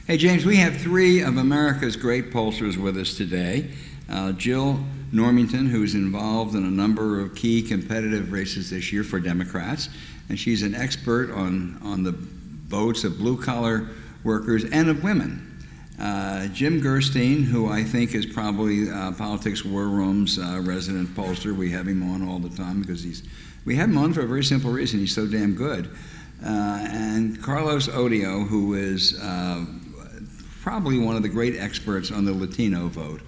Hey, James, we have three of America's great pollsters with us today. Jill Normington, who's involved in a number of key competitive races this year for Democrats, and she's an expert on the votes of blue-collar workers and of women. Jim Gerstein, who I think is probably Politics War Room's resident pollster. We have him on all the time because we have him on for a very simple reason. He's so damn good. And Carlos Odio, who is probably one of the great experts on the Latino vote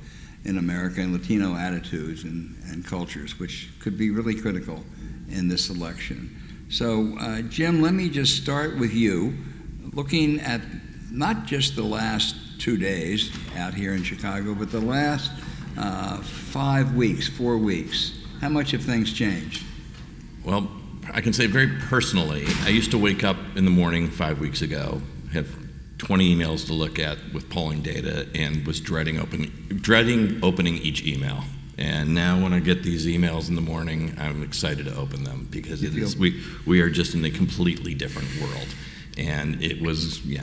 in America and Latino attitudes and cultures, which could be really critical in this election. So, Jim, let me just start with you, looking at not just the last 2 days out here in Chicago, but the last 4 weeks. How much have things changed? Well, I can say very personally, I used to wake up in the morning 5 weeks ago, have 20 emails to look at with polling data, and was dreading opening each email. And now when I get these emails in the morning, I'm excited to open them because we are just in a completely different world. And it was, it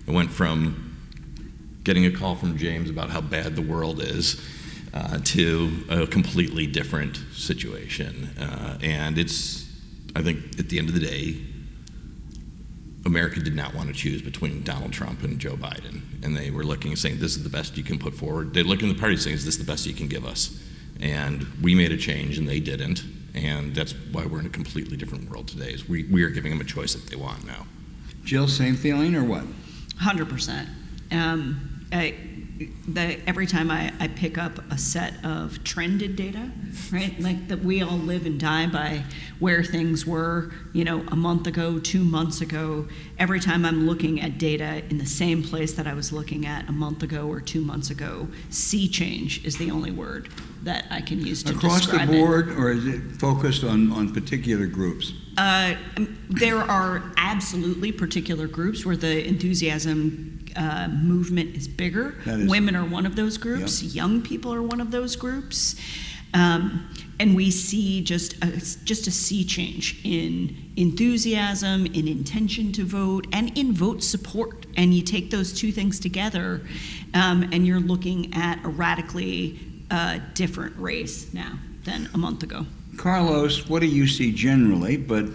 went from getting a call from James about how bad the world is to a completely different situation. And I think at the end of the day, America did not want to choose between Donald Trump and Joe Biden. And they were looking and saying, this is the best you can put forward. They look in the party saying, is this the best you can give us? And we made a change and they didn't. And that's why we're in a completely different world today, is we are giving them a choice that they want now. Jill, same feeling or what? 100%. Every time I pick up a set of trended data, right, like that we all live and die by where things were, a month ago, 2 months ago. Every time I'm looking at data in the same place that I was looking at a month ago or 2 months ago, sea change is the only word that I can use to describe it. Across the board, or is it focused on particular groups? There are absolutely particular groups where the enthusiasm movement is bigger. Women are one of those groups. Yep. Young people are one of those groups. And we see just a sea change in enthusiasm, in intention to vote, and in vote support. And you take those two things together, and you're looking at a radically different race now than a month ago. Carlos, what do you see generally, but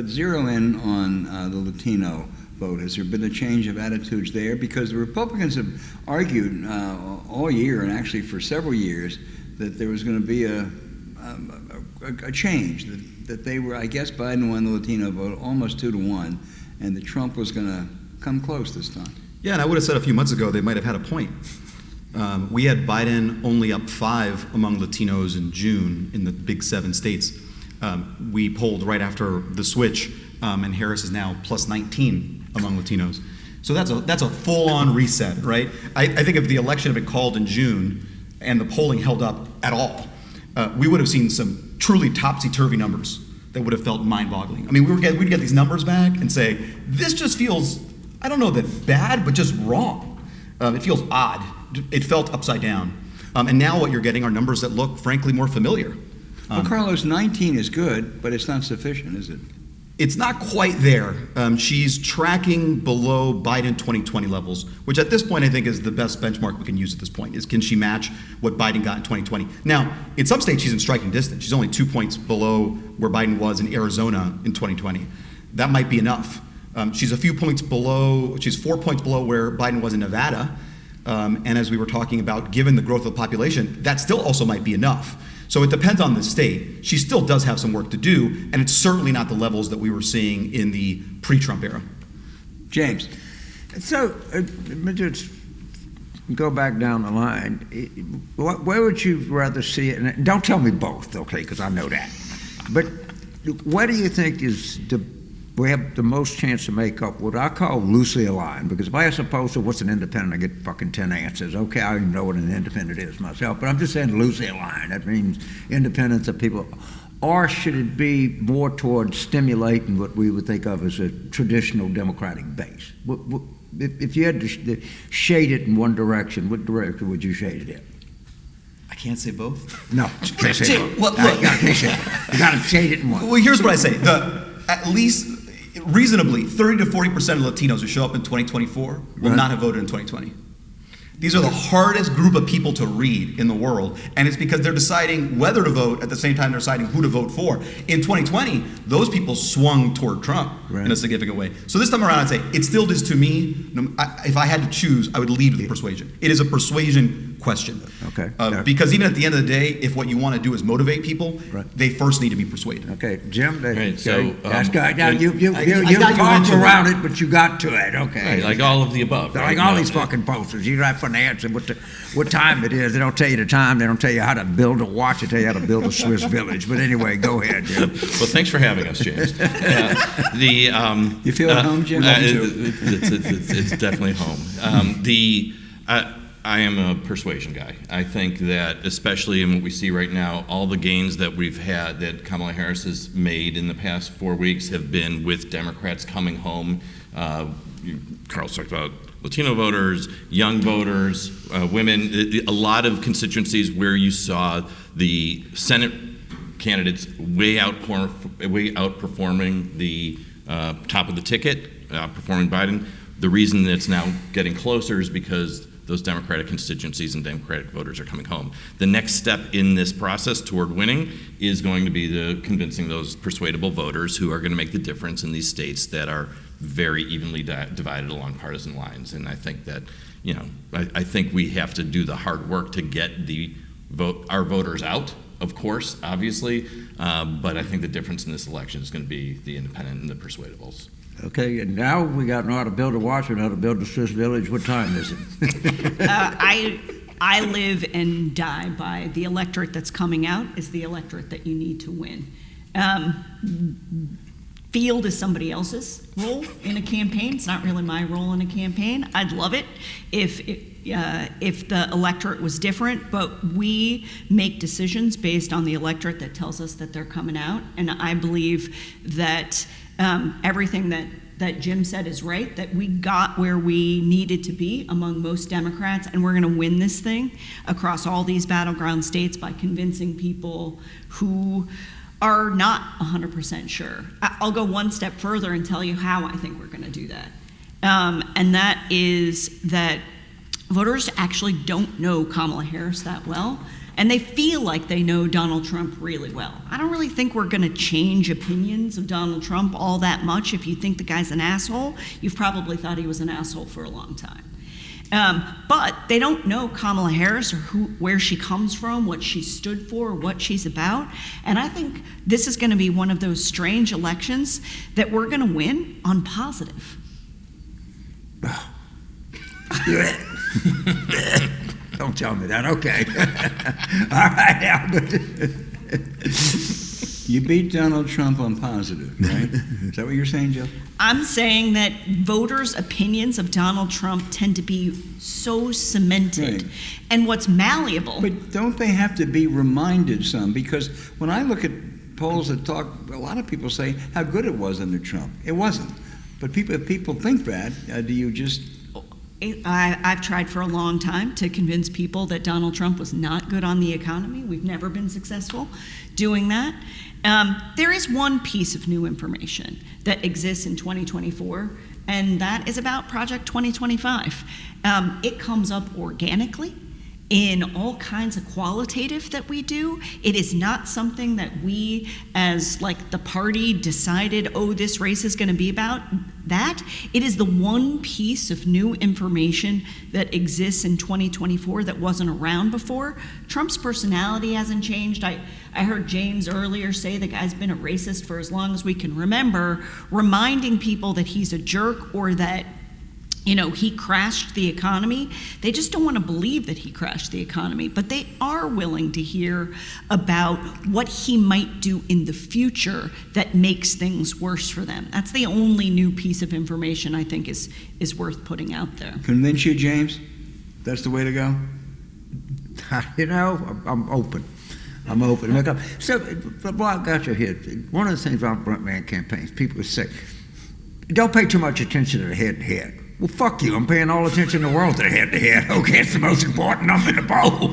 zero in on the Latino vote? Has there been a change of attitudes there? Because the Republicans have argued all year, and actually for several years, that there was going to be a change, that they were, I guess Biden won the Latino vote almost 2-1, and that Trump was going to come close this time. Yeah, and I would have said a few months ago they might have had a point. We had Biden only up 5 among Latinos in June in the big 7 states. We polled right after the switch, and Harris is now plus 19 among Latinos. So that's a full-on reset, right? I think if the election had been called in June and the polling held up at all, we would have seen some truly topsy-turvy numbers that would have felt mind-boggling. I mean, we'd get these numbers back and say, this just feels, I don't know that bad, but just wrong. It feels odd. It felt upside down. And now what you're getting are numbers that look, frankly, more familiar. Well, Carlos, 19 is good, but it's not sufficient, is it? It's not quite there. She's tracking below Biden 2020 levels, which at this point I think is the best benchmark we can use at this point, is can she match what Biden got in 2020? Now, in some states she's in striking distance. She's only 2 points below where Biden was in Arizona in 2020. That might be enough. She's 4 points below where Biden was in Nevada. And as we were talking about, given the growth of the population, that still also might be enough. So it depends on the state. She still does have some work to do, and it's certainly not the levels that we were seeing in the pre-Trump era. James. So, just go back down the line. Where would you rather see it? And don't tell me both, okay, because I know that. But where do you think we have the most chance to make up what I call loosely aligned? Because if I ask a pollster what's an independent, I get fucking 10 answers. Okay, I don't even know what an independent is myself, but I'm just saying loosely aligned. That means independence of people. Or should it be more towards stimulating what we would think of as a traditional Democratic base? If you had to shade it in one direction, what direction would you shade it in? I can't say both. No, you can't say both. I can't say both. You got to shade it in one. Well, here's what I say. At least reasonably, 30 to 40% of Latinos who show up in 2024 will not have voted in 2020. These are the hardest group of people to read in the world, and it's because they're deciding whether to vote at the same time they're deciding who to vote for. In 2020, those people swung toward Trump in a significant way. So this time around, I'd say it still is to me, if I had to choose, I would lead with persuasion. It is a persuasion question. Okay. Because even at the end of the day, if what you want to do is motivate people, they first need to be persuaded. Okay, Jim. Right, so, that's good. Now, you got talked you around it, but you got to it. Okay. Right, like all of the above. Like all these fucking posters. You write finance and what time it is. They don't tell you the time. They don't tell you how to build a watch. They tell you how to build a Swiss village. But anyway, go ahead, Jim. Well, thanks for having us, James. You feel at home, Jim? It's definitely home. I am a persuasion guy. I think that, especially in what we see right now, all the gains that we've had, that Kamala Harris has made in the past 4 weeks, have been with Democrats coming home. Carl's talked about Latino voters, young voters, women, a lot of constituencies where you saw the Senate candidates way outperforming the top of the ticket, outperforming Biden. The reason that it's now getting closer is because those Democratic constituencies and Democratic voters are coming home. The next step in this process toward winning is going to be the convincing those persuadable voters who are going to make the difference in these states that are very evenly divided along partisan lines. And I think that, I think we have to do the hard work to get our voters out, of course, obviously, but I think the difference in this election is going to be the independent and the persuadables. Okay, and now we got know how to build a watch and how to build a Swiss village. What time is it? I live and die by the electorate that's coming out is the electorate that you need to win. Field is somebody else's role in a campaign. It's not really my role in a campaign. I'd love it if the electorate was different, but we make decisions based on the electorate that tells us that they're coming out, and I believe that everything that Jim said is right, that we got where we needed to be among most Democrats, and we're going to win this thing across all these battleground states by convincing people who are not 100% sure. I'll go one step further and tell you how I think we're going to do that. And that is that voters actually don't know Kamala Harris that well, and they feel like they know Donald Trump really well. I don't really think we're going to change opinions of Donald Trump all that much. If you think the guy's an asshole, you've probably thought he was an asshole for a long time. But they don't know Kamala Harris or where she comes from, what she stood for, what she's about. And I think this is going to be one of those strange elections that we're going to win on positive. Don't tell me that. Okay. All right. You beat Donald Trump on positive, right? Is that what you're saying, Jill? I'm saying that voters' opinions of Donald Trump tend to be so cemented. Right. And what's malleable. But don't they have to be reminded some? Because when I look at polls that talk, a lot of people say how good it was under Trump. It wasn't. But if people think that, do you just... I've tried for a long time to convince people that Donald Trump was not good on the economy. We've never been successful doing that. There is one piece of new information that exists in 2024, and that is about Project 2025. It comes up organically in all kinds of qualitative that we do. It is not something that we, as like the party, decided, oh, this race is going to be about that. It is the one piece of new information that exists in 2024 that wasn't around before. Trump's personality hasn't changed. I heard James earlier say the guy's been a racist for as long as we can remember, reminding people that he's a jerk or that he crashed the economy. They just don't want to believe that he crashed the economy, but they are willing to hear about what he might do in the future that makes things worse for them. That's the only new piece of information I think is worth putting out there. Convince you, James? That's the way to go? I'm open. So, well, I got you here. One of the things about front man campaigns, people would say, don't pay too much attention to the head-to-head. well, fuck you. I'm paying all attention in the world to head-to-head. Okay, it's the most important number in the poll.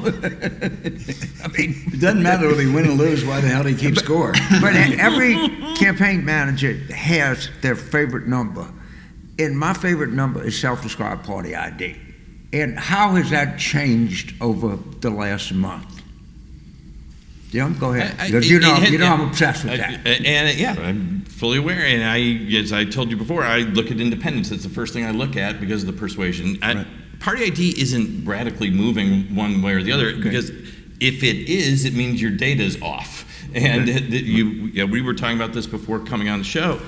I mean, it doesn't matter whether they win or lose. Why the hell do you keep score? But every campaign manager has their favorite number. And my favorite number is self-described party ID. And how has that changed over the last month? Jim, go ahead. Because you know I'm obsessed with that. I'm fully aware. And as I told you before, I look at independence. That's the first thing I look at because of the persuasion. Right. Party ID isn't radically moving one way or the other, because if it is, it means your data is off. And we were talking about this before coming on the show.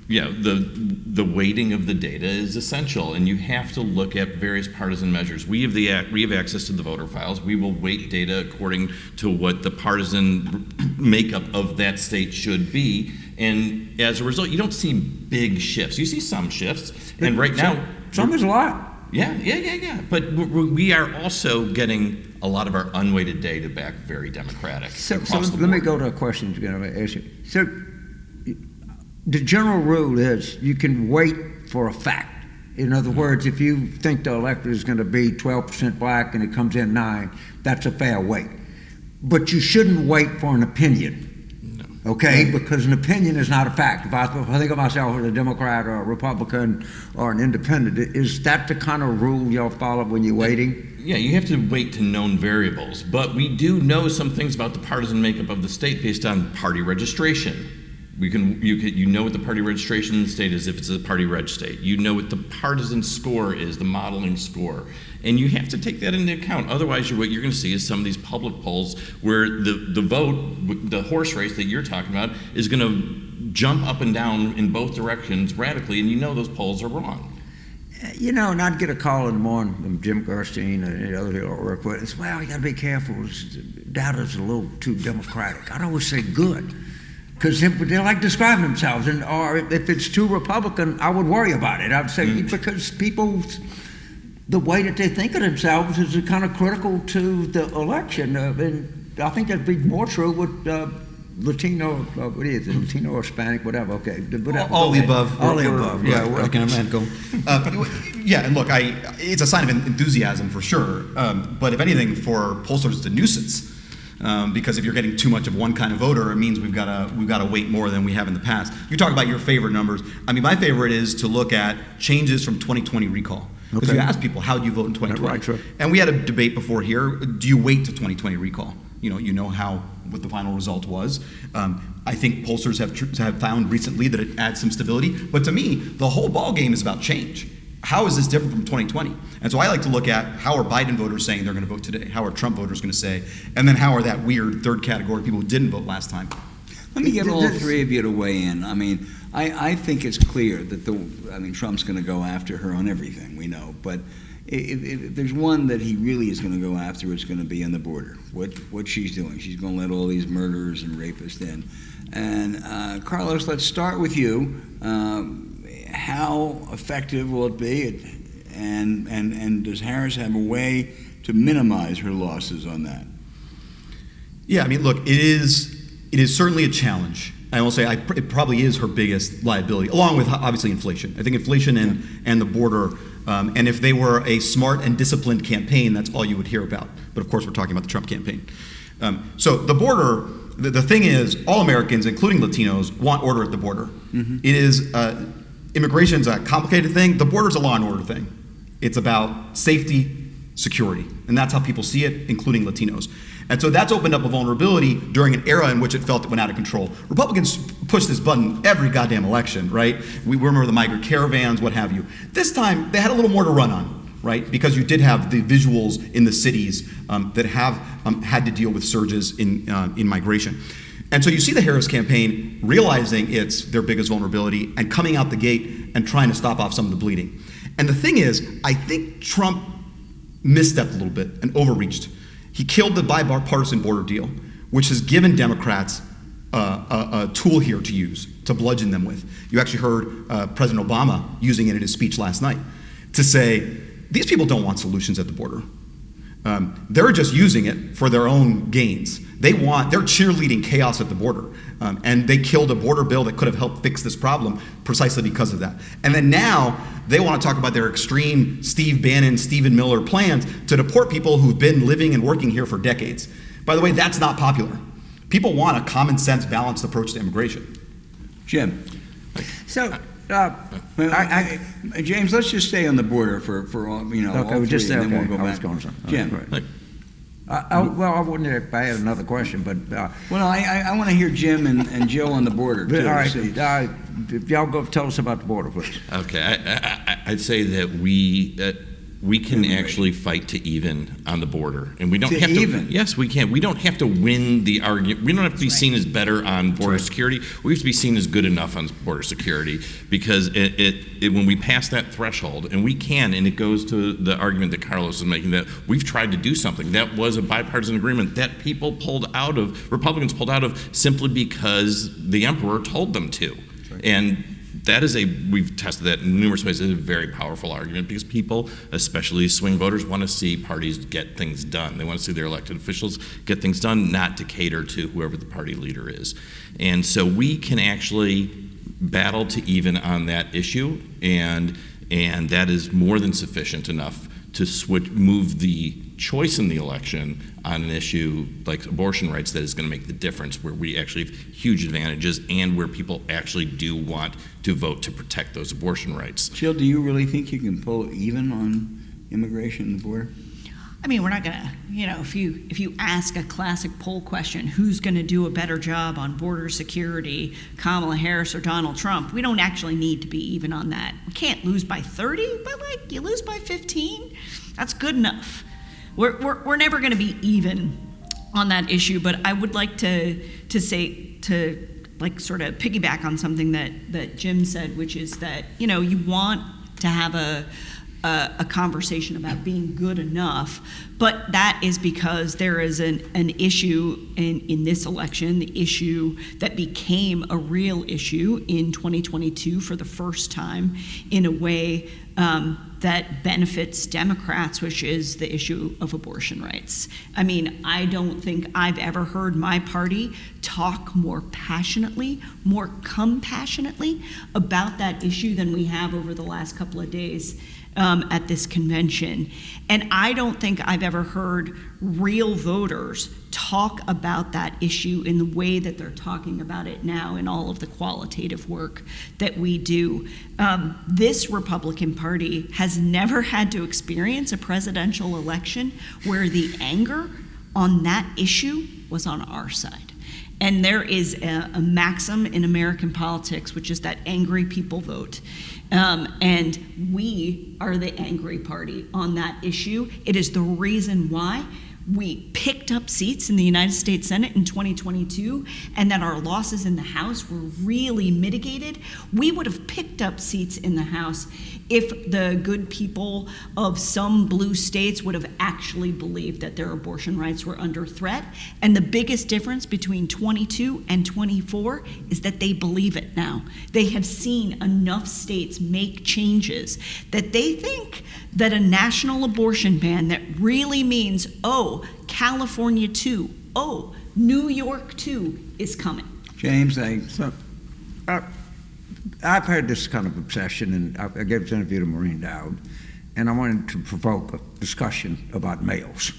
The weighting of the data is essential, and you have to look at various partisan measures. We have access to the voter files. We will weight data according to what the partisan makeup of that state should be, and as a result, you don't see big shifts. You see some shifts, and right now, some is a lot. Yeah. But we are also getting a lot of our unweighted data back very democratic. So let me go to a question you're going to ask you. So the general rule is you can wait for a fact. In other words, if you think the electorate is going to be 12% black and it comes in 9, that's a fair wait. But you shouldn't wait for an opinion, okay? Because an opinion is not a fact. If I think of myself as a Democrat or a Republican or an independent, is that the kind of rule y'all follow when you're waiting? Yeah, you have to wait to known variables. But we do know some things about the partisan makeup of the state based on party registration. You know what the party registration in the state is if it's a party reg state. You know what the partisan score is, the modeling score. And you have to take that into account. Otherwise, what you're going to see is some of these public polls where the vote, the horse race that you're talking about, is going to jump up and down in both directions radically, and you know those polls are wrong. You know, and I'd get a call in the morning from Jim Gerstein and the other people I work with. It's, well, you got to be careful. Data's a little too democratic. I'd always say good. Because they like describing themselves, or if it's too Republican, I would worry about it. I'd say because the way that they think of themselves is kind of critical to the election. And I think that'd be more true with Latino, what is it, Latino or Hispanic, whatever. Okay, all the above. All the above. Yeah, I can imagine. Yeah, and look, it's a sign of enthusiasm for sure. But if anything, for pollsters, it's a nuisance. Because if you're getting too much of one kind of voter, it means we've got to wait more than we have in the past. You talk about your favorite numbers. I mean, my favorite is to look at changes from 2020 recall. Because you ask people, how do you vote in 2020? Right, sure. And we had a debate before here. Do you wait to 2020 recall? You know what the final result was. I think pollsters have found recently that it adds some stability. But to me, the whole ball game is about change. How is this different from 2020? And so I like to look at how are Biden voters saying they're going to vote today? How are Trump voters going to say? And then how are that weird third category people who didn't vote last time? Let me get all three of you to weigh in. I mean, I think it's clear that Trump's going to go after her on everything, we know. But if there's one that he really is going to go after, it's going to be on the border. What she's doing. She's going to let all these murderers and rapists in. And Carlos, let's start with you. How effective will it be, and does Harris have a way to minimize her losses on that? Yeah, I mean, look, it is certainly a challenge. I will say it probably is her biggest liability, along with obviously inflation. I think inflation and the border, and if they were a smart and disciplined campaign, that's all you would hear about. But of course, we're talking about the Trump campaign. So the border, the thing is, all Americans, including Latinos, want order at the border. Mm-hmm. It is. Immigration's a complicated thing. The border's a law and order thing. It's about safety, security, and that's how people see it, including Latinos. And so that's opened up a vulnerability during an era in which it felt it went out of control. Republicans push this button every goddamn election, right? We remember the migrant caravans, what have you. This time, they had a little more to run on, right? Because you did have the visuals in the cities that have had to deal with surges in migration. And so you see the Harris campaign realizing it's their biggest vulnerability and coming out the gate and trying to stop off some of the bleeding. And the thing is, I think Trump misstepped a little bit and overreached. He killed the bipartisan border deal, which has given Democrats a tool here to use, to bludgeon them with. You actually heard President Obama using it in his speech last night to say, these people don't want solutions at the border. They're just using it for their own gains. They're cheerleading chaos at the border. And they killed a border bill that could have helped fix this problem precisely because of that. And then now they want to talk about their extreme Steve Bannon, Stephen Miller plans to deport people who've been living and working here for decades. By the way, that's not popular. People want a common sense, balanced approach to immigration. Jim. So, James, let's just stay on the border for all, all three, and then we'll go back. Jim. Right. Well, I wouldn't if I had another question, but... I want to hear Jim and Jill on the border, too. All right, if y'all go tell us about the border, please. Okay, I'd say that we can actually fight to even on the border, and we don't have to. Even? Yes, we can. We don't have to win the argument. We don't have to be seen as better on border security. We have to be seen as good enough on border security because when we pass that threshold, and we can, and it goes to the argument that Carlos is making that we've tried to do something that was a bipartisan agreement that Republicans pulled out of simply because the emperor told them to, and. We've tested that in numerous ways. It's a very powerful argument because people, especially swing voters, want to see parties get things done. They want to see their elected officials get things done, not to cater to whoever the party leader is. And so we can actually battle to even on that issue, and that is more than sufficient enough to move the choice in the election on an issue like abortion rights that is going to make the difference, where we actually have huge advantages and where people actually do want to vote to protect those abortion rights. Jill, do you really think you can pull even on immigration and the border? I mean, we're not going to, if you ask a classic poll question, who's going to do a better job on border security, Kamala Harris or Donald Trump, we don't actually need to be even on that. We can't lose by 30, but you lose by 15, that's good enough. We're never going to be even on that issue, but I would like to sort of piggyback on something that Jim said, which is that, you want to have a conversation about being good enough, but that is because there is an issue in this election, the issue that became a real issue in 2022 for the first time in a way that benefits Democrats, which is the issue of abortion rights. I mean, I don't think I've ever heard my party talk more passionately, more compassionately about that issue than we have over the last couple of days at this convention. And I don't think I've ever heard real voters talk about that issue in the way that they're talking about it now in all of the qualitative work that we do. This Republican Party has never had to experience a presidential election where the anger on that issue was on our side. And there is a maxim in American politics, which is that angry people vote. And we are the angry party on that issue. It is the reason why we picked up seats in the United States Senate in 2022, and that our losses in the House were really mitigated. We would have picked up seats in the House if the good people of some blue states would have actually believed that their abortion rights were under threat. And the biggest difference between 22 and 24 is that they believe it now. They have seen enough states make changes that they think that a national abortion ban that really means, California too, New York too is coming. James, I've had this kind of obsession, and I gave this interview to Maureen Dowd, and I wanted to provoke a discussion about males.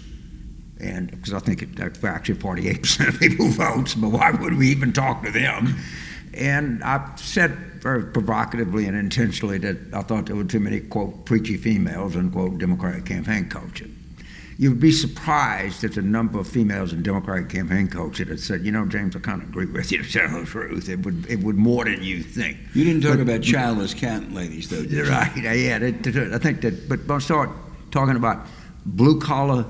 And because I think actually 48% of people votes, but why would we even talk to them? And I said very provocatively and intentionally that I thought there were too many, quote, preachy females, unquote, Democratic campaign coaching. You'd be surprised at the number of females in Democratic campaign coaching that said, James, I kind of agree with you to tell the truth. It would more than you think. You didn't talk about childless cat ladies, though, did you? Right, yeah. I think that, but I'll start talking about blue-collar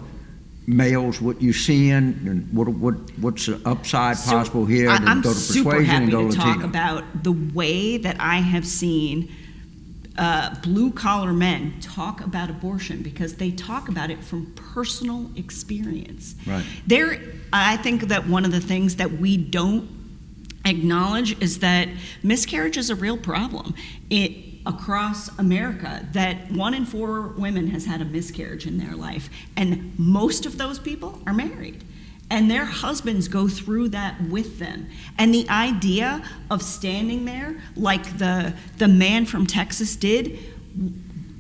males, what you're seeing, and what's the upside possible here, and then go to persuasion and go I'm super happy to Latino. talk about the way that I have seen blue-collar men talk about abortion, because they talk about it from personal experience. Right. I think that one of the things that we don't acknowledge is that miscarriage is a real problem. across America that 1 in 4 women has had a miscarriage in their life, and most of those people are married. And their husbands go through that with them. And the idea of standing there like the man from Texas did,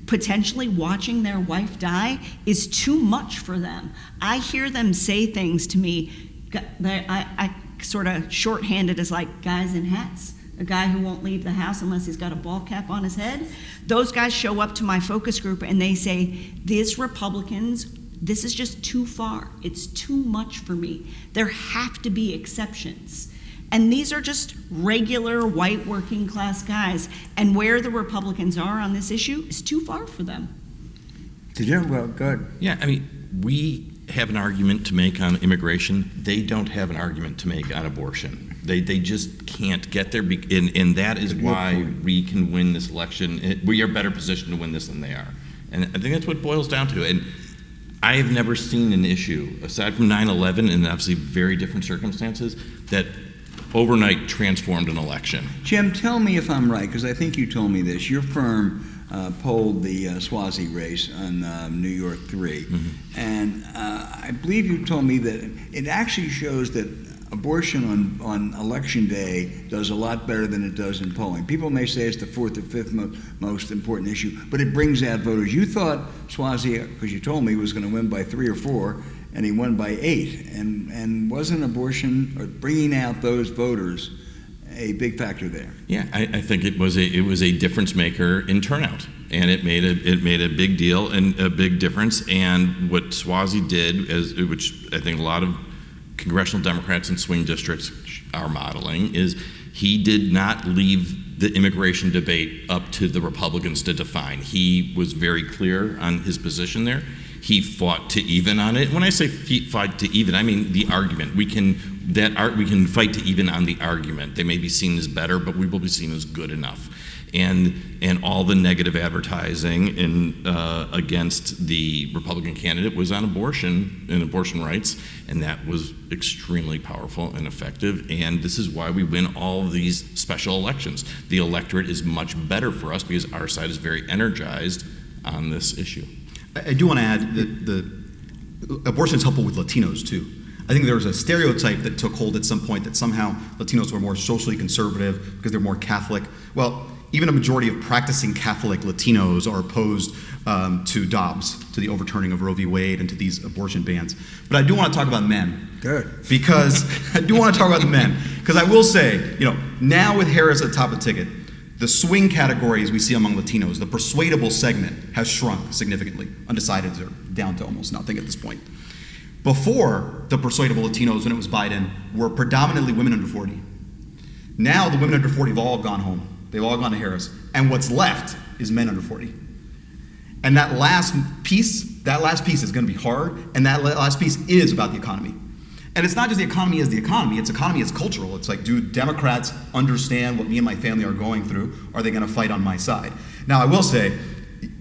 potentially watching their wife die, is too much for them. I hear them say things to me, I sort of shorthanded as like guys in hats. A guy who won't leave the house unless he's got a ball cap on his head. Those guys show up to my focus group and they say, these Republicans, this is just too far. It's too much for me. There have to be exceptions. And these are just regular white working class guys. And where the Republicans are on this issue is too far for them. Well, good. Yeah, I mean, we have an argument to make on immigration. They don't have an argument to make on abortion. They just can't get there, and that is why we can win this election. We are better positioned to win this than they are. And I think that's what it boils down to. And I have never seen an issue, aside from 9/11 and obviously very different circumstances, that overnight transformed an election. Jim, tell me if I'm right, because I think you told me this. Your firm polled the Swazi race on New York 3, and I believe you told me that it actually shows that abortion on election day does a lot better than it does in polling. People may say it's the 4th or 5th most important issue, but it brings out voters. You thought Swazi, because you told me, was going to win by 3 or 4, and he won by 8. And wasn't abortion, or bringing out those voters, a big factor there? Yeah, I think it was a difference maker in turnout, and it made a big deal and a big difference. And what Swazi did, which I think a lot of congressional Democrats in swing districts are modeling, is he did not leave the immigration debate up to the Republicans to define. He was very clear on his position there. He fought to even on it. When I say fight to even, I mean the argument. We can fight to even on the argument. They may be seen as better, but we will be seen as good enough. And all the negative advertising against the Republican candidate was on abortion and abortion rights, and that was extremely powerful and effective. And this is why we win all of these special elections. The electorate is much better for us because our side is very energized on this issue. I do want to add that the abortion is helpful with Latinos too. I think there was a stereotype that took hold at some point that somehow Latinos were more socially conservative because they're more Catholic. Well, even a majority of practicing Catholic Latinos are opposed to Dobbs, to the overturning of Roe v. Wade, and to these abortion bans. But I do want to talk about men. Good. Because I do want to talk about the men. Because I will say, now with Harris at the top of the ticket, the swing categories we see among Latinos, the persuadable segment has shrunk significantly. Undecideds are down to almost nothing at this point. Before, the persuadable Latinos, when it was Biden, were predominantly women under 40. Now the women under 40 have all gone home. They've all gone to Harris. And what's left is men under 40. And that last piece is going to be hard, and that last piece is about the economy. And it's not just the economy as economy as cultural. It's like, do Democrats understand what me and my family are going through? Are they going to fight on my side? Now, I will say,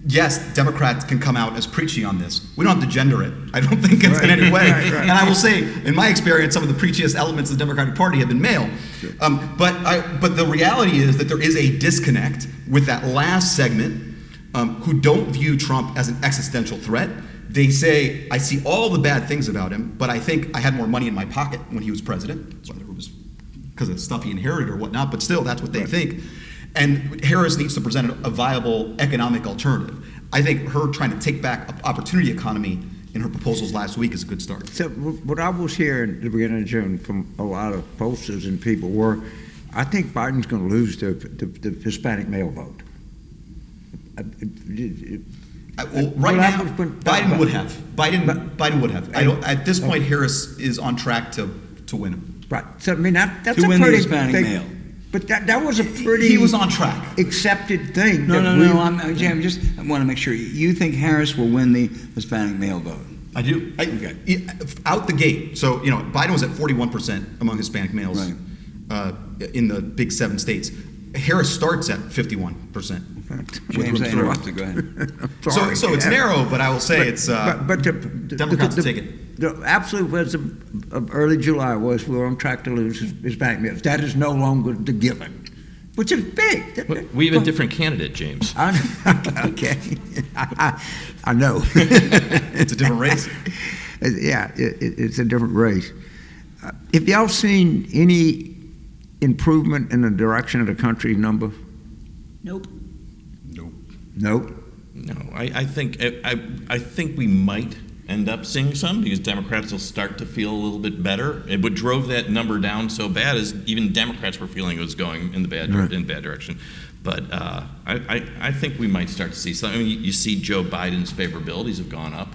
yes, Democrats can come out as preachy on this. We don't have to gender it. I don't think it's in any way. Right. And I will say, in my experience, some of the preachiest elements of the Democratic Party have been male. But the reality is that there is a disconnect with that last segment who don't view Trump as an existential threat. They say, I see all the bad things about him, but I think I had more money in my pocket when he was president, whether it was because of stuff he inherited or whatnot, but still, that's what they think. And Harris needs to present a viable economic alternative. I think her trying to take back opportunity economy in her proposals last week is a good start. So what I was hearing at the beginning of June from a lot of pollsters and people were, I think Biden's going to lose the Hispanic male vote. Right now, Biden would have. Biden would have. At this point, Harris is on track to win him. Right. So I mean that's to a win pretty the Hispanic big, male. But that was a pretty. He was on track. Accepted thing. No. Jim, just I want to make sure you think Harris will win the Hispanic male vote. I do. Okay. Out the gate. So Biden was at 41% among Hispanic males in the big 7 states. Harris starts at 51%. James, I interrupted. Go ahead. So it's narrow, but I will say it's Democrats take it. The absolute wisdom of early July was we were on track to lose Hispanic males. That is no longer the given. which is big. We have a different candidate, James. Okay. I know. It's a different race. Yeah, it's a different race. Have y'all seen any improvement in the direction of the country's number? Nope. Nope. No, I think we might end up seeing some because Democrats will start to feel a little bit better. What drove that number down so bad is even Democrats were feeling it was going in the bad direction. But I think we might start to see some. I mean, you see Joe Biden's favorabilities have gone up.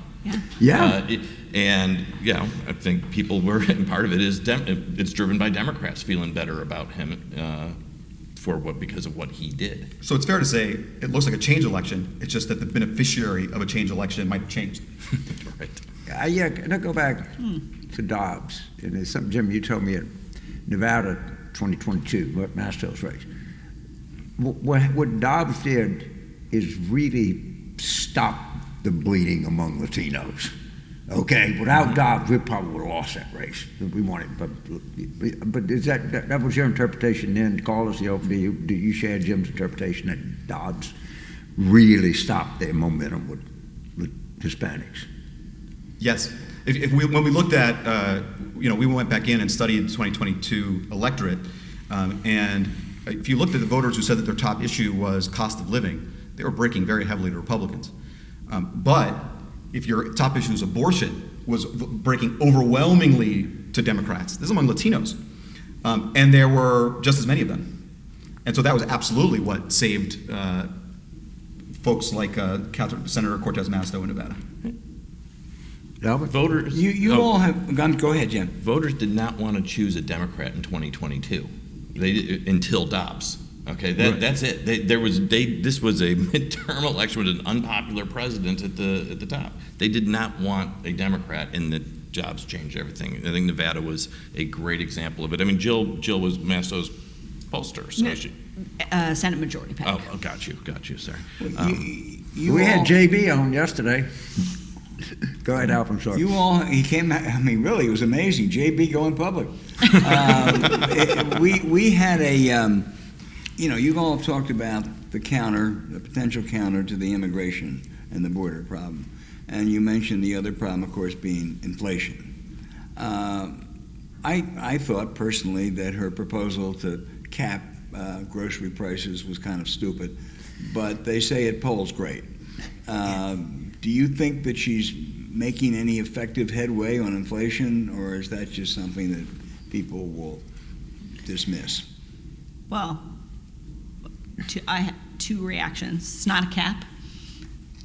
Yeah. And I think people were, and part of it is it's driven by Democrats feeling better about him because of what he did. So it's fair to say it looks like a change election. It's just that the beneficiary of a change election might have changed. Right. Yeah, and I go back to Dobbs. And there's something, Jim, you told me at Nevada 2022, Mastel's race. What Dobbs did is really stop the bleeding among Latinos. Okay, without Dobbs, we probably would have lost that race. We wanted, but is that was your interpretation then? Call us, do you share Jim's interpretation that Dobbs really stopped their momentum with Hispanics? Yes. When we looked at, we went back in and studied the 2022 electorate, and if you looked at the voters who said that their top issue was cost of living, they were breaking very heavily to Republicans. But if your top issue is abortion, was breaking overwhelmingly to Democrats. This is among Latinos. And there were just as many of them. And so that was absolutely what saved folks like Senator Cortez Masto in Nevada. Albert? Voters. All have gone. Go ahead, Jim. Voters did not want to choose a Democrat in 2022. Until Dobbs. Okay, that's it. This was a midterm election with an unpopular president at the top. They did not want a Democrat, and the jobs changed everything. I think Nevada was a great example of it. I mean, Jill was Masso's pollster, so Senate Majority PAC. Oh, got you, sorry. We had JB on yesterday. Go ahead, Alf, I'm sorry. He came, I mean, really, it was amazing. JB going public. We had you all have talked about the potential counter to the immigration and the border problem. And you mentioned the other problem, of course, being inflation. I thought personally that her proposal to cap grocery prices was kind of stupid, but they say at polls great. Do you think that she's making any effective headway on inflation, or is that just something that people will dismiss? Well, I have two reactions. It's not a cap.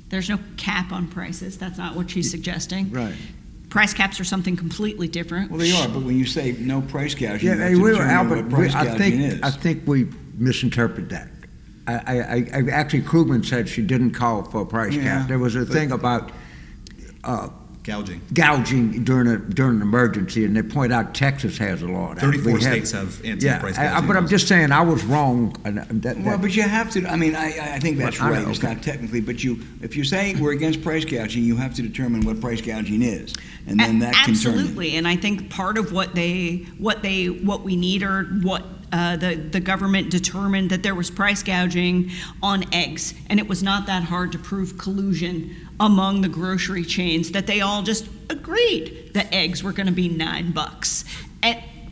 There's no cap on prices. That's not what she's suggesting. Right. Price caps are something completely different. Well, they are, but when you say no price gouging, Yeah, you have to determine Albert, what price gouging is. I think we misinterpreted that. I actually, Krugman said she didn't call for a price cap. There was a thing about Gouging during an emergency, and they point out Texas has a law. 34 states have anti-price gouging. But I'm just saying I was wrong. But you have to. I mean, I think that's right. It's not technically, but if you're saying we're against price gouging, you have to determine what price gouging is, and then that can turn it. Absolutely, and I think part of what we need, or what the government determined, that there was price gouging on eggs, and it was not that hard to prove collusion among the grocery chains, that they all just agreed that eggs were going to be $9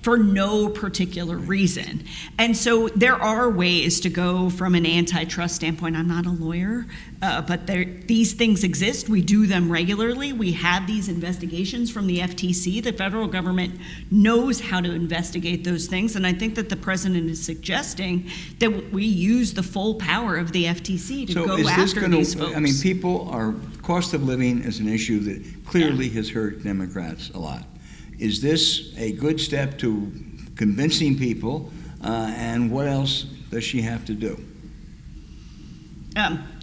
for no particular reason. And so there are ways to go from an antitrust standpoint. I'm not a lawyer, but these things exist. We do them regularly. We have these investigations from the FTC. The federal government knows how to investigate those things, and I think that the president is suggesting that we use the full power of the FTC to go after these folks. I mean, cost of living is an issue that clearly has hurt Democrats a lot. Is this a good step to convincing people, and what else does she have to do?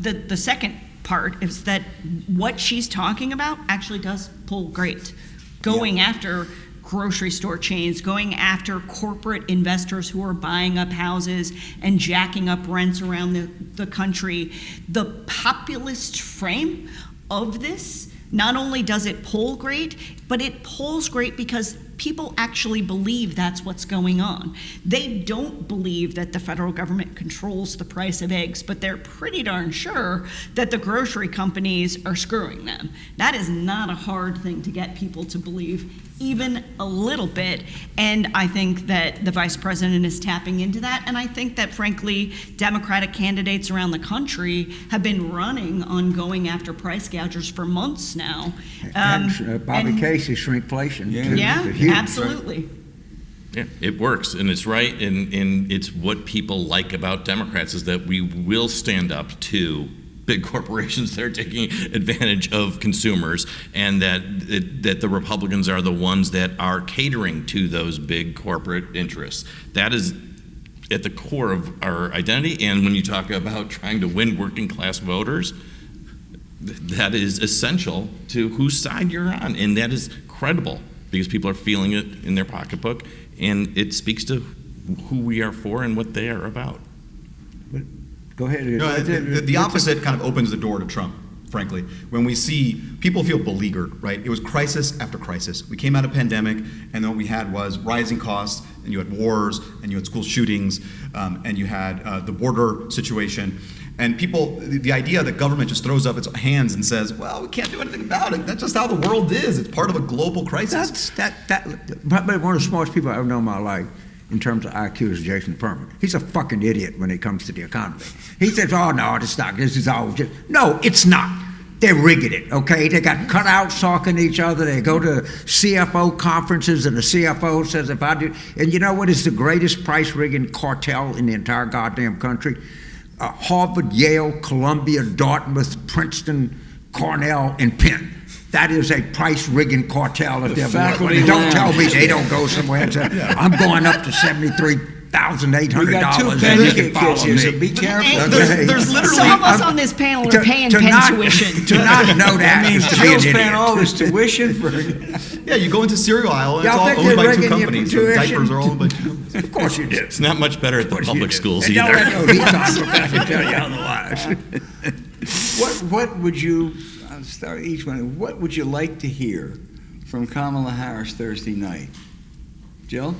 The second part is that what she's talking about actually does pull great. Going after grocery store chains, going after corporate investors who are buying up houses and jacking up rents around the country. The populist frame of this, not only does it poll great, but it polls great because people actually believe that's what's going on. They don't believe that the federal government controls the price of eggs, but they're pretty darn sure that the grocery companies are screwing them. That is not a hard thing to get people to believe, even a little bit. And I think that the vice president is tapping into that. And I think that, frankly, Democratic candidates around the country have been running on going after price gougers for months now. Bobby Casey's shrinkflation. Yeah, huge, absolutely. Right? Yeah, it works, and it's right, and it's what people like about Democrats is that we will stand up to big corporations that are taking advantage of consumers, and that the Republicans are the ones that are catering to those big corporate interests. That is at the core of our identity, and when you talk about trying to win working class voters, that is essential to whose side you're on, and that is credible because people are feeling it in their pocketbook, and it speaks to who we are for and what they are about. Go ahead. No, the opposite kind of opens the door to Trump, frankly. When we see people feel beleaguered, right? It was crisis after crisis. We came out of pandemic, and then what we had was rising costs, and you had wars, and you had school shootings, and you had the border situation. And people, the idea that government just throws up its hands and says, well, we can't do anything about it. That's just how the world is. It's part of a global crisis. But one of the smartest people I've ever known in my life in terms of IQ is Jason Furman. He's a fucking idiot when it comes to the economy. He says, oh, no, this is all just. No, it's not. They're rigging it, okay? They got cutouts talking to each other. They go to CFO conferences, and the CFO says, if I do. And you know what is the greatest price rigging cartel in the entire goddamn country? Harvard, Yale, Columbia, Dartmouth, Princeton, Cornell, and Penn. That is a price rigging cartel. If don't tell me they don't go somewhere and say, I'm going up to $73,800. We got two pancake kids here, so be careful. There's literally some of us on this panel are paying Penn tuition. To not know that means to be an idiot. Paying all this tuition for. Yeah, you go into cereal aisle and it's Y'all all think owned by they're two rigging you companies. for So tuition? diapers are all owned by two companies. Of course you did. It's not much better at the public schools And either. don't let no heat on professor tell you otherwise. What would you, I'll start each one, what would you like to hear from Kamala Harris Thursday night? Jill?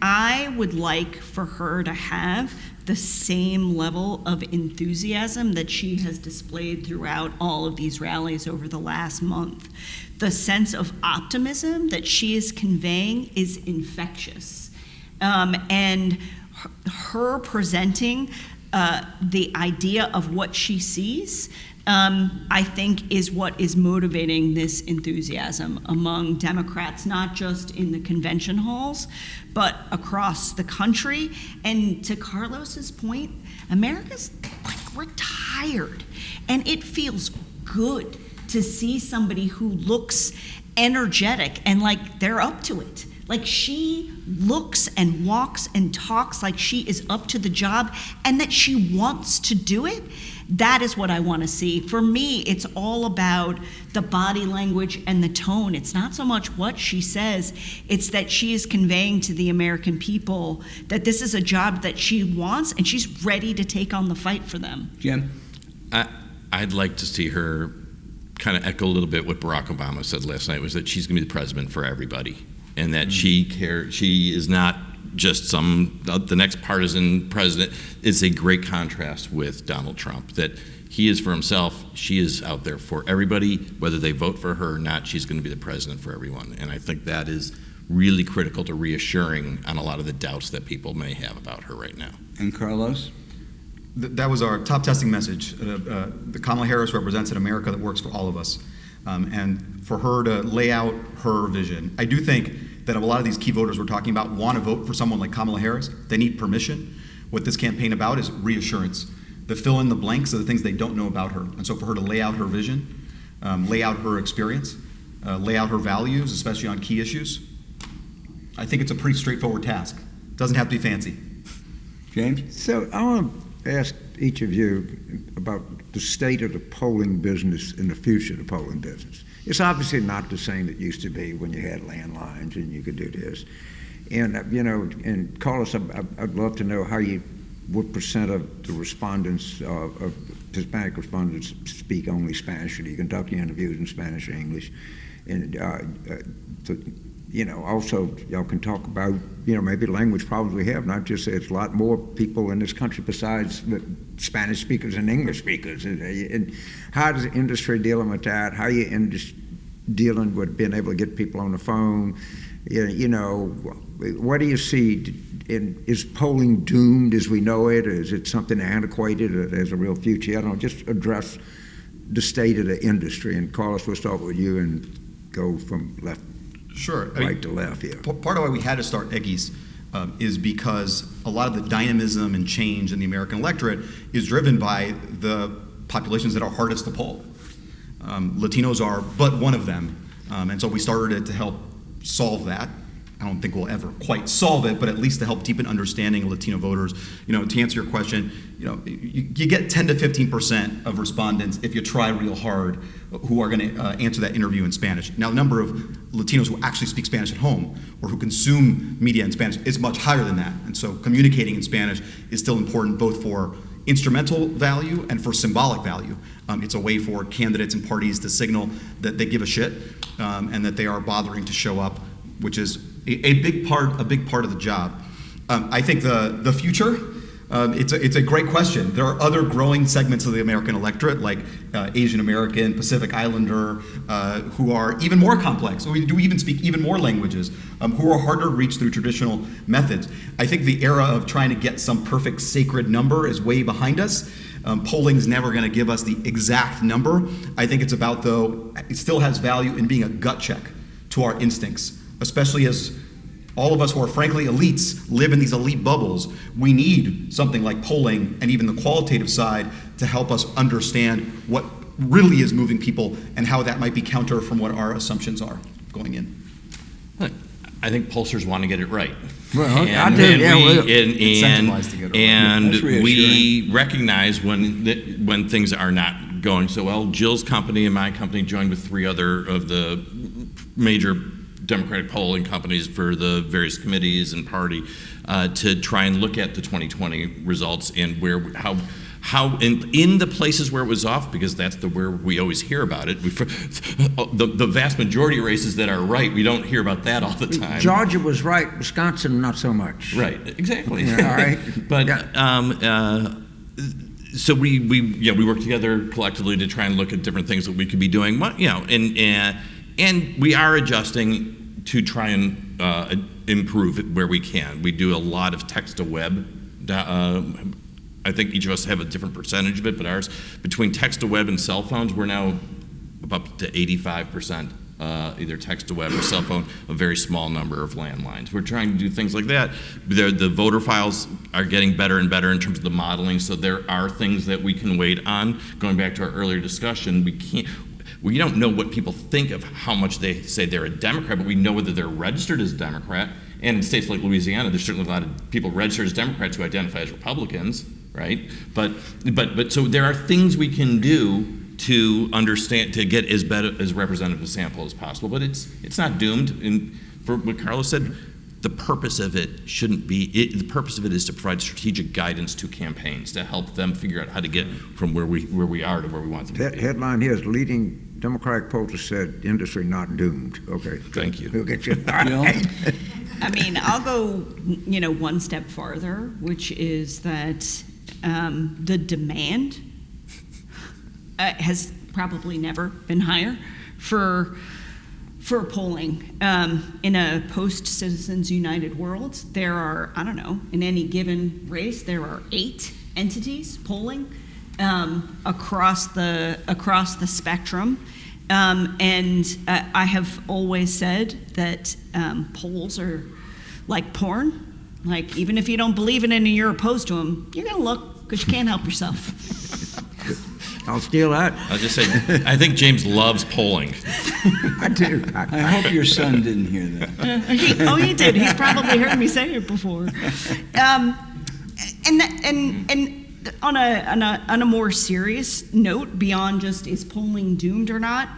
I would like for her to have the same level of enthusiasm that she has displayed throughout all of these rallies over the last month. The sense of optimism that she is conveying is infectious. And her presenting the idea of what she sees, I think, is what is motivating this enthusiasm among Democrats, not just in the convention halls, but across the country. And to Carlos's point, America's like, we're tired. And it feels good to see somebody who looks energetic and like they're up to it. Like she looks and walks and talks like she is up to the job and that she wants to do it. That is what I want to see. For me, it's all about the body language and the tone. It's not so much what she says, it's that she is conveying to the American people that this is a job that she wants and she's ready to take on the fight for them. Jim? I'd like to see her kind of echo a little bit what Barack Obama said last night, was that she's going to be the president for everybody, and that she is not just the next partisan president. Is a great contrast with Donald Trump, that he is for himself, she is out there for everybody, whether they vote for her or not. She's going to be the president for everyone, and I think that is really critical to reassuring on a lot of the doubts that people may have about her right now. And Carlos? That was our top testing message. The Kamala Harris represents an America that works for all of us. And for her to lay out her vision, I do think that a lot of these key voters we're talking about want to vote for someone like Kamala Harris. They need permission. What this campaign about is reassurance. The fill in the blanks of the things they don't know about her. And so for her to lay out her vision, lay out her experience, lay out her values, especially on key issues, I think it's a pretty straightforward task. It doesn't have to be fancy. James? So I want to ask each of you about the state of the polling business and the future of the polling business. It's obviously not the same it used to be when you had landlines and you could do this. And, and Carlos, I'd love to know what percent of the respondents of Hispanic respondents speak only Spanish, or you conduct your interviews in Spanish or English. And also y'all can talk about, maybe the language problems we have, not just it's a lot more people in this country besides the Spanish speakers and English speakers. And how does the industry dealing with that? How are you dealing with being able to get people on the phone? What do you see? Is polling doomed as we know it? Or is it something antiquated, or there's a real future? I don't know, just address the state of the industry. And Carlos, we'll start with you and go from left, right to left here. Part of why we had to start Eggies is because a lot of the dynamism and change in the American electorate is driven by the populations that are hardest to poll. Latinos are but one of them, and so we started it to help solve that. I don't think we'll ever quite solve it, but at least to help deepen understanding of Latino voters. To answer your question, you get 10 to 15% of respondents, if you try real hard, who are going to answer that interview in Spanish. Now, the number of Latinos who actually speak Spanish at home or who consume media in Spanish is much higher than that. And so communicating in Spanish is still important, both for instrumental value and for symbolic value. It's a way for candidates and parties to signal that they give a shit and that they are bothering to show up, which is a big part of the job. I think the future, it's a great question. There are other growing segments of the American electorate, like Asian American, Pacific Islander, who are even more complex, who do even speak even more languages, who are harder to reach through traditional methods. I think the era of trying to get some perfect sacred number is way behind us. Polling is never going to give us the exact number. I think it's about, though, it still has value in being a gut check to our instincts, especially as all of us who are frankly elites live in these elite bubbles. We need something like polling and even the qualitative side to help us understand what really is moving people and how that might be counter from what our assumptions are going in. I think pollsters want to get it right. Well, I do. Incentivized to get it right. And we recognize when things are not going so well. Jill's company and my company joined with 3 other of the major Democratic polling companies for the various committees and party to try and look at the 2020 results and how in the places where it was off, because that's where we always hear about it. The vast majority of races that are right, we don't hear about that all the time. Georgia was right, Wisconsin not so much. Right, exactly. Yeah, all right. But so we work together collectively to try and look at different things that we could be doing. And we are adjusting to try and improve it where we can. We do a lot of text to web. I think each of us have a different percentage of it, but ours, between text to web and cell phones, we're now up to 85% either text to web or cell phone, a very small number of landlines. We're trying to do things like that. The voter files are getting better and better in terms of the modeling, so there are things that we can wait on. Going back to our earlier discussion, we don't know what people think of how much they say they're a Democrat, but we know whether they're registered as a Democrat. And in states like Louisiana, there's certainly a lot of people registered as Democrats who identify as Republicans, right? But so there are things we can do to understand, to get as representative a sample as possible. But it's not doomed. And for what Carlos said, the purpose of it shouldn't be. The purpose of it is to provide strategic guidance to campaigns to help them figure out how to get from where we are to where we want them to be. Headline here is leading Democratic pollster said industry not doomed. Okay, thank you. We'll get you. I mean, I'll go, one step farther, which is that the demand has probably never been higher for polling. In a post-Citizens United world, there are, I don't know, in any given race, there are 8 entities polling across the spectrum. And I have always said that polls are like porn. Like, even if you don't believe in it and you're opposed to them, you're going to look because you can't help yourself. I'll steal that. I'll just say, I think James loves polling. I do. I hope your son didn't hear that. He did. He's probably heard me say it before. And on a more serious note, beyond just is polling doomed or not,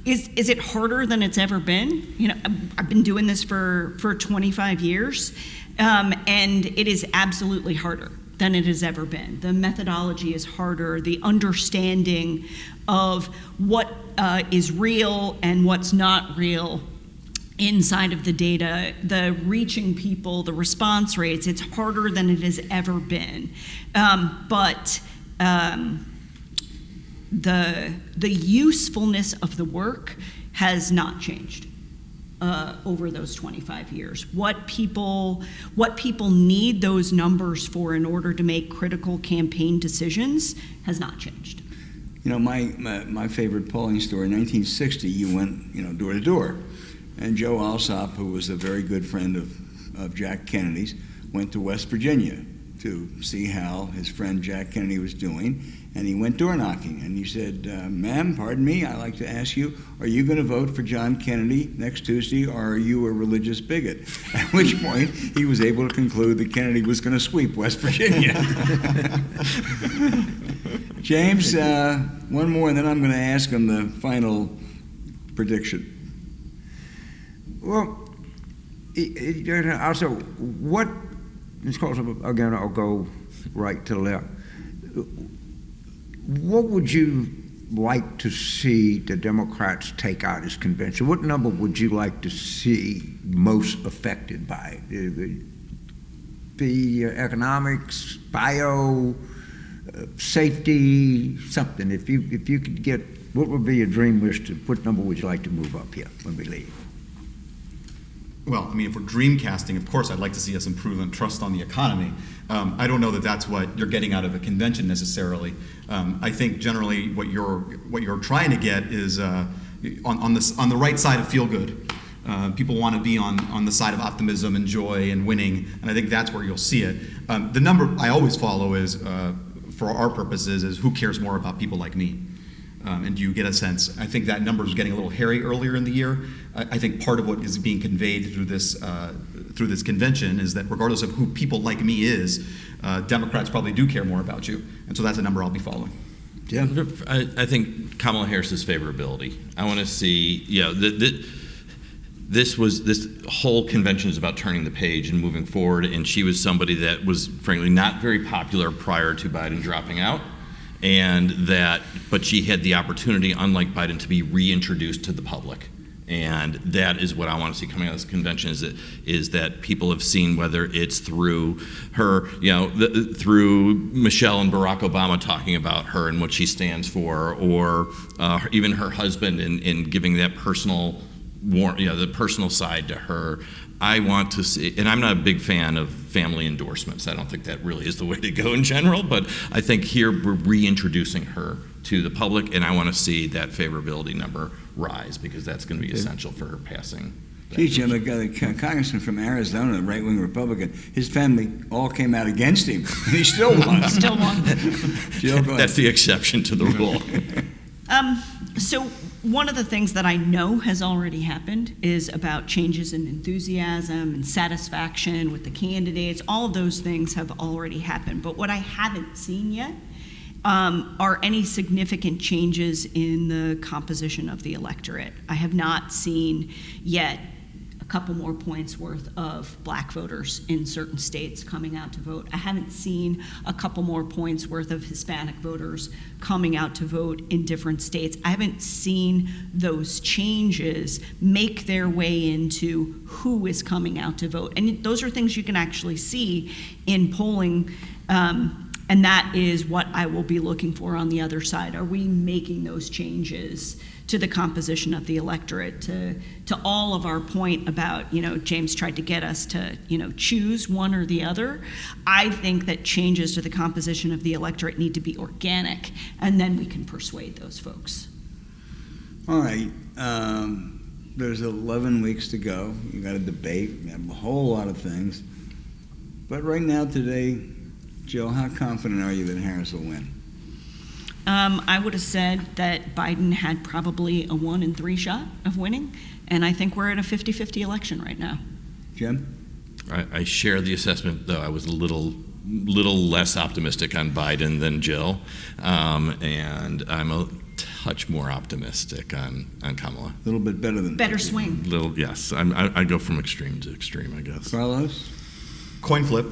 is it harder than it's ever been? I've been doing this for 25 years, and it is absolutely harder than it has ever been. The methodology is harder. The understanding of what is real and what's not real inside of the data, the reaching people, the response rates, it's harder than it has ever been. But the usefulness of the work has not changed over those 25 years. What people need those numbers for in order to make critical campaign decisions has not changed. You know, my favorite polling story, in 1960, you went, door to door. And Joe Alsop, who was a very good friend of Jack Kennedy's, went to West Virginia to see how his friend Jack Kennedy was doing. And he went door knocking, and he said, ma'am, pardon me, I'd like to ask you, are you going to vote for John Kennedy next Tuesday, or are you a religious bigot? At which point, he was able to conclude that Kennedy was going to sweep West Virginia. James, one more, and then I'm going to ask him the final prediction. Well, also, what, again, I'll go right to left. What would you like to see the Democrats take out as convention? What number would you like to see most affected by it? The economics, bio, safety, something. If you could get, what would be your dream wish to, what number would you like to move up here when we leave? Well, I mean, if we're dreamcasting, of course, I'd like to see us improve on trust on the economy. I don't know that that's what you're getting out of a convention necessarily. I think generally what you're trying to get is on the right side of feel good. People want to be on the side of optimism and joy and winning, and I think that's where you'll see it. The number I always follow is, for our purposes, is who cares more about people like me. And do you get a sense? I think that number is getting a little hairy earlier in the year. I think part of what is being conveyed through this convention is that regardless of who people like me is, Democrats probably do care more about you. And so that's a number I'll be following. Yeah. I think Kamala Harris's favorability. I want to see, this whole convention is about turning the page and moving forward, and she was somebody that was frankly not very popular prior to Biden dropping out. But she had the opportunity, unlike Biden, to be reintroduced to the public. And that is what I want to see coming out of this convention, is that people have seen, whether it's through her, through Michelle and Barack Obama talking about her and what she stands for, or even her husband in giving that personal, the personal side to her. I want to see, and I'm not a big fan of family endorsements. I don't think that really is the way to go in general, but I think here we're reintroducing her to the public, and I want to see that favorability number rise, because that's going to be essential for her passing. Gee, Jim, a congressman from Arizona, a right-wing Republican, his family all came out against him, and he still won. Still won. Jill, go ahead. That's the exception to the rule. So one of the things that I know has already happened is about changes in enthusiasm and satisfaction with the candidates. All of those things have already happened. But what I haven't seen yet are any significant changes in the composition of the electorate. I have not seen yet a couple more points worth of black voters in certain states coming out to vote. I haven't seen a couple more points worth of Hispanic voters coming out to vote in different states. I haven't seen those changes make their way into who is coming out to vote. And those are things you can actually see in polling, and that is what I will be looking for on the other side. Are we making those changes to the composition of the electorate, to all of our point about, James tried to get us to, choose one or the other? I think that changes to the composition of the electorate need to be organic, and then we can persuade those folks. All right. There's 11 weeks to go. You got a debate. You have a whole lot of things. But right now, today, Jill, how confident are you that Harris will win? I would have said that Biden had probably a 1 in 3 shot of winning, and I think we're at a 50-50 election right now. Jim? I share the assessment, though I was a little less optimistic on Biden than Jill, and I'm a touch more optimistic on Kamala. A little bit better than better swing. Yes, I go from extreme to extreme, I guess. Carlos? coin flip,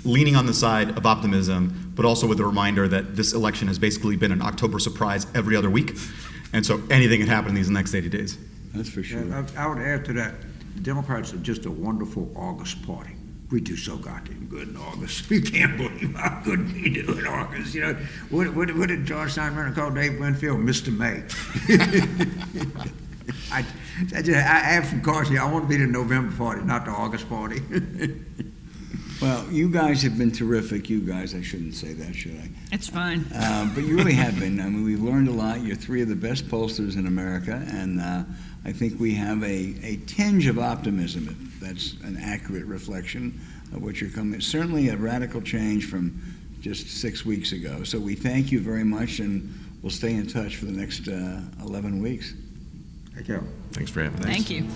leaning on the side of optimism, but also with a reminder that this election has basically been an October surprise every other week. And so anything can happen in these next 80 days. That's for sure. I would add to that, the Democrats are just a wonderful August party. We do so goddamn good in August. You can't believe how good we do in August. You know, what did George Steinbrenner call Dave Winfield? Mr. May. I have from Carty, I want to be the November party, not the August party. Well, you guys have been terrific. You guys, I shouldn't say that, should I? It's fine. But you really have been. I mean, we've learned a lot. You're three of the best pollsters in America, and I think we have a tinge of optimism, if that's an accurate reflection of what you're coming. It's certainly a radical change from just 6 weeks ago. So we thank you very much, and we'll stay in touch for the next 11 weeks. Thank you. Thanks for having us. Thank you.